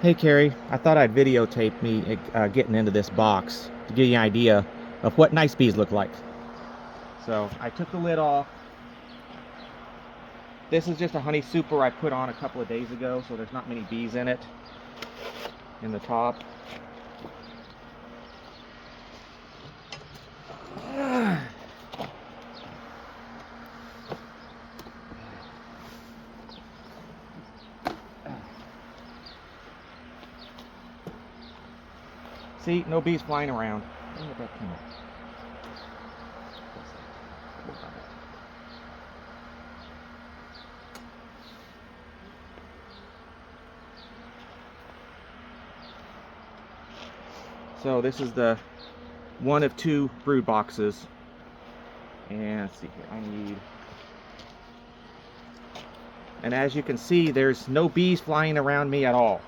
Hey Carrie, I thought I'd videotape me getting into this box to give you an idea of what nice bees look like. So I took the lid off. This is just a honey super I put on a couple of days ago, so there's not many bees in it in the top. See, no bees flying around. So this is the one of two brood boxes. And let's see here, and as you can see, there's no bees flying around me at all.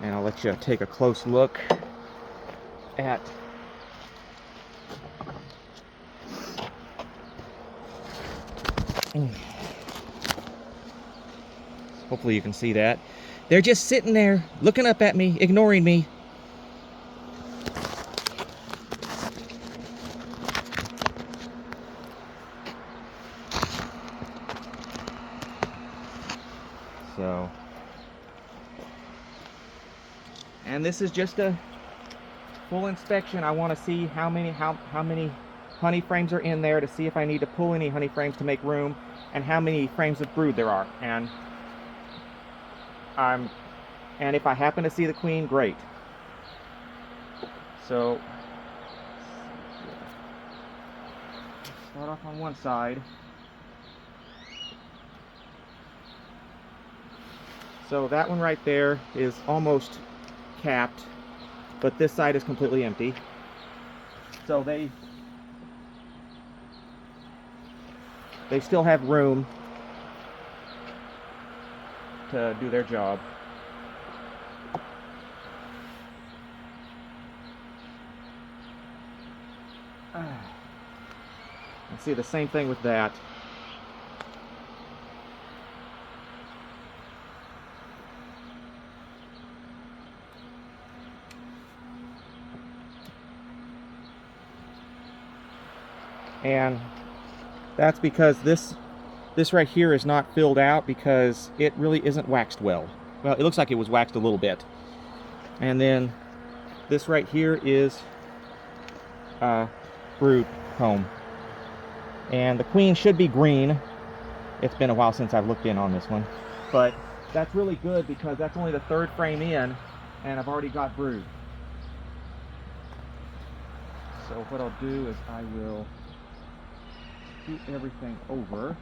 And I'll let you take a close look at hopefully you can see that. They're just sitting there looking up at me, ignoring me. So, and this is just a full inspection. I want to see how many honey frames are in there, to see if I need to pull any honey frames to make room, and how many frames of brood there are. And if I happen to see the queen, great. So start off on one side. So that one right there is almost capped, but this side is completely empty. So they still have room to do their job. And see the same thing with that. And that's because this right here is not filled out because it really isn't waxed well. Well, it looks like it was waxed a little bit. And then this right here is brood comb. And the queen should be green. It's been a while since I've looked in on this one. But that's really good because that's only the third frame in, and I've already got brood. So what I'll do is I will scoot everything over.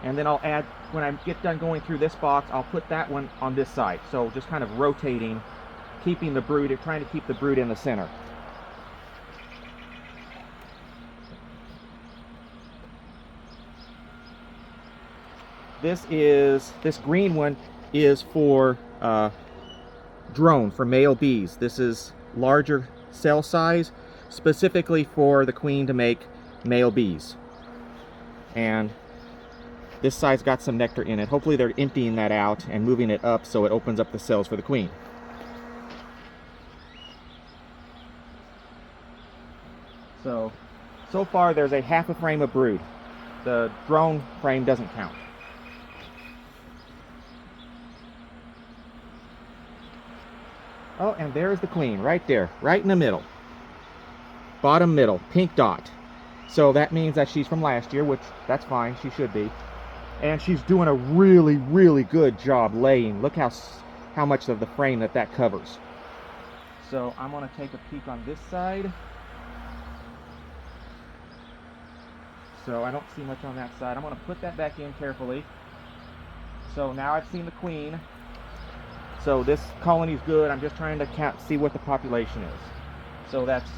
And then I'll add, when I get done going through this box, I'll put that one on this side. So just kind of rotating, keeping the brood, trying to keep the brood in the center. This green one is for drone, for male bees. This is larger cell size, specifically for the queen to make male bees. And this side's got some nectar in it. Hopefully they're emptying that out and moving it up so it opens up the cells for the queen. So far there's a half a frame of brood. The drone frame doesn't count. Oh, and there's the queen right there, right in the middle. Bottom middle, pink dot. So that means that she's from last year, which that's fine, she should be. And she's doing a really, really good job laying. Look how much of the frame that covers. So I'm gonna take a peek on this side. So I don't see much on that side. I'm gonna put that back in carefully. So now I've seen the queen. So this colony's good. I'm just trying to see what the population is. So that's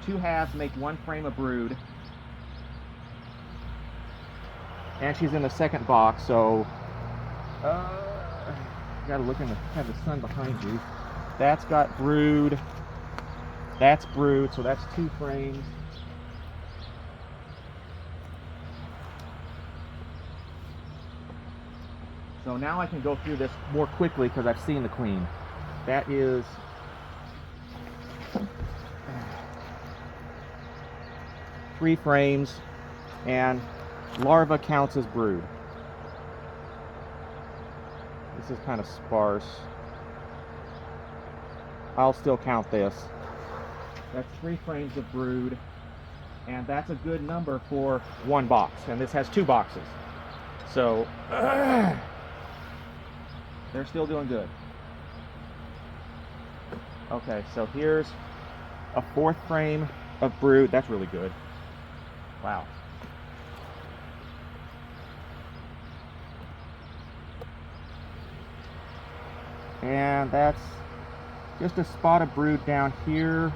2 halves make 1 frame of brood. And she's in the second box, so you gotta look have the sun behind you. That's got brood. That's brood, so that's 2 frames. So now I can go through this more quickly because I've seen the queen. That is 3 frames, and larva counts as brood. This is kind of sparse. I'll still count this. That's 3 frames of brood, and that's a good number for 1 box, and this has 2 boxes. So they're still doing good. Okay, so here's a 4th frame of brood. That's really good. Wow. And that's just a spot of brood down here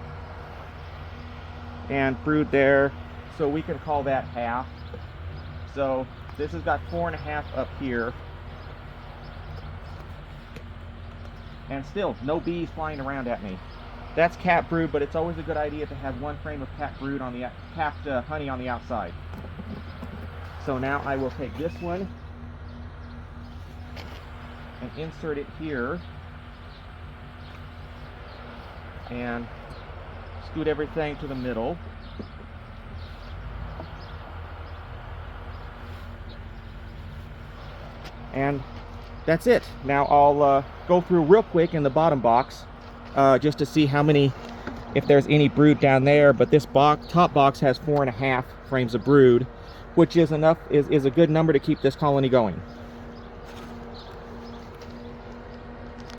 and brood there, so we can call that half. So this has got 4.5 up here, and still no bees flying around at me. That's capped brood, but it's always a good idea to have 1 frame of capped brood on the capped honey on the outside. So now I will take this one and insert it here and scoot everything to the middle. And that's it. Now I'll go through real quick in the bottom box just to see how many, if there's any brood down there. But this top box has 4.5 frames of brood, which is enough, is a good number to keep this colony going.